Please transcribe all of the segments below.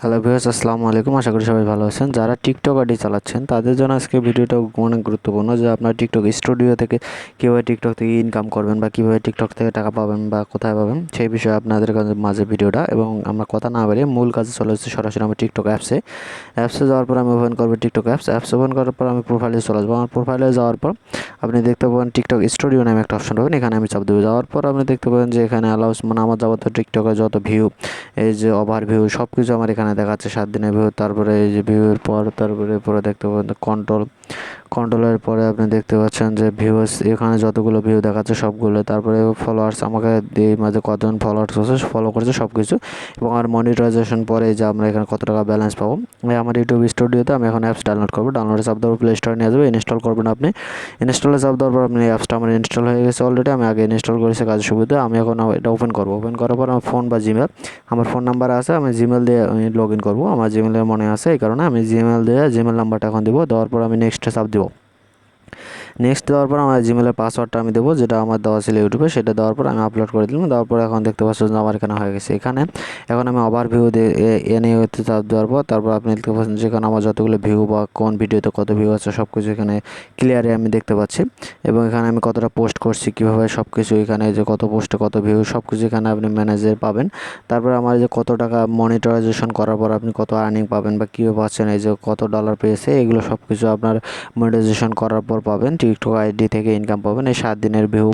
Hello viewers, আসসালামু আলাইকুম। আশা করি সবাই ভালো আছেন। যারা টিকটক আইডি চালাচ্ছেন তাদের জন্য আজকে ভিডিওটা অনেক গুরুত্বপূর্ণ, যে আপনার টিকটক স্টুডিও থেকে কীভাবে টিকটক থেকে ইনকাম করবেন বা কীভাবে টিকটক থেকে টাকা পাবেন বা কোথায় পাবেন সেই বিষয়ে আপনাদের মাঝে ভিডিওটা। এবং আমরা কথা না বাড়িয়ে মূল কাজে চলে এসেছি সরাসরি আমার টিকটক অ্যাপসে যাওয়ার পর আমি ওপেন করবো টিকটক অ্যাপস ওপেন করার পর আমি প্রোফাইলে চলে আসবো। আমার প্রোফাইলে যাওয়ার পর আপনি দেখতে পাবেন টিকটক স্টুডিও নামে একটা অপশন পাবেন, এখানে আমি চাপ দেবো। যাওয়ার পর আপনি দেখতে পাবেন যে এখানে অ্যালাউস মানে আমার যাবতীয় টিকটকের যত ভিউ, এই যে ওভার ভিউ সব কিছু আমার এখানে দেখাচ্ছে। 7 দিনের ভিউ, তারপরে এই যে ভিউয়ের পর তারপরে দেখতে পাবেন কন্ট্রোলের পরে আপনি দেখতে পাচ্ছেন যে ভিউয়ার্স, এখানে যতগুলো ভিউ দেখাচ্ছে সবগুলো। তারপরে ফলোয়ার্স, আমাকে এই মাঝে কতজন ফলোয়ার্স আছে ফলো করেছে সব কিছু, এবং আর মনিটাইজেশন পরে যে আমরা এখানে কত টাকা ব্যালেন্স পাবো। আমার ইউটিউব স্টুডিওতে আমি এখন অ্যাপস ডাউনলোড করবো। ডাউনলোডে চাপ দেওয়ার প্লে স্টোরে নিয়ে যাবে, ইনস্টল করবেন আপনি। ইনস্টলে চাপ দেওয়ার পর আপনি অ্যাপসটা আমার ইনস্টল হয়ে গেছে অলরেডি, আমি আগে ইনস্টল করেছি কাজের সুবিধা। আমি এখন এটা ওপেন করবো। ওপেন করার পর আমার ফোন বা জিমেল, আমার ফোন নাম্বার আছে, আমি জিমেল দিয়ে আমি লগ ইন করবো। আমার জিমেলের মনে আছে, এই কারণে আমি জিমেল দিয়ে জিমেল নাম্বারটা এখন দেবো। দেওয়ার পর আমি নেক্সটে চাপ দেবো। নেক্সট দেওয়ার পর আমার জিমেলের পাসওয়ার্ডটা আমি দেবো, যেটা আমার দেওয়া ছিল ইউটিউবে। সেটা দেওয়ার পর আমি আপলোড করে দিলাম। দেওয়ার পর এখন দেখতে পাচ্ছেন যে আমার এখানে হয়ে গেছে। এখন আমি ওভারভিউ এনে হতে চাপ দেওয়ার পর তারপর আপনি দেখতে পাচ্ছেন যেখানে আমার যতগুলো ভিউ বা কোন ভিডিওতে কত ভিউ আছে সব কিছু এখানে ক্লিয়ারে আমি দেখতে পাচ্ছি। এবং এখানে আমি কতটা পোস্ট করছি, কীভাবে সব কিছু, এখানে যে কত পোস্টে কত ভিউ সব কিছু এখানে আপনি ম্যানেজে পাবেন। তারপরে আমার যে কত টাকা মনিটাইজেশন করার পর আপনি কত আর্নিং পাবেন বা কীভাবে পাচ্ছেন, এই যে কত ডলার পেয়েছে, এগুলো সব কিছু আপনার মনিটাইজেশন করার পর পাবেন। টিকটক আইডি থেকে ইনকাম পাবেন। এই 7 দিনের ভিউ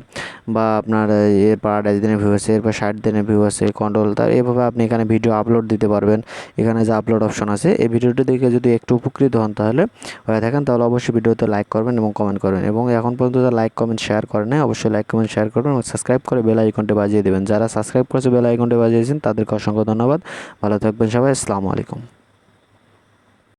বা আপনার এরপর 28 দিনের ভিউ আছে, এরপর 60 দিনের ভিউ আছে, কন্ট্রোল। তার এভাবে আপনি এখানে ভিডিও আপলোড দিতে পারবেন। এখানে যে আপলোড অপশন আছে, এই ভিডিওটি দেখে যদি একটু উপকৃত হন তাহলে হয়ে থাকেন, তাহলে অবশ্যই ভিডিওতে লাইক করবেন এবং কমেন্ট করবেন। এবং এখন পর্যন্ত যারা লাইক কমেন্ট শেয়ার করেন নাই, অবশ্যই লাইক কমেন্ট শেয়ার করবেন এবং সাবস্ক্রাইব করে বেল আইকনটি বাজিয়ে দেবেন। যারা সাবস্ক্রাইব করেছে বেল আইকনটি বাজিয়েছেন তাদেরকে অসংখ্য ধন্যবাদ। ভালো থাকবেন সবাই। আসসালামু আলাইকুম।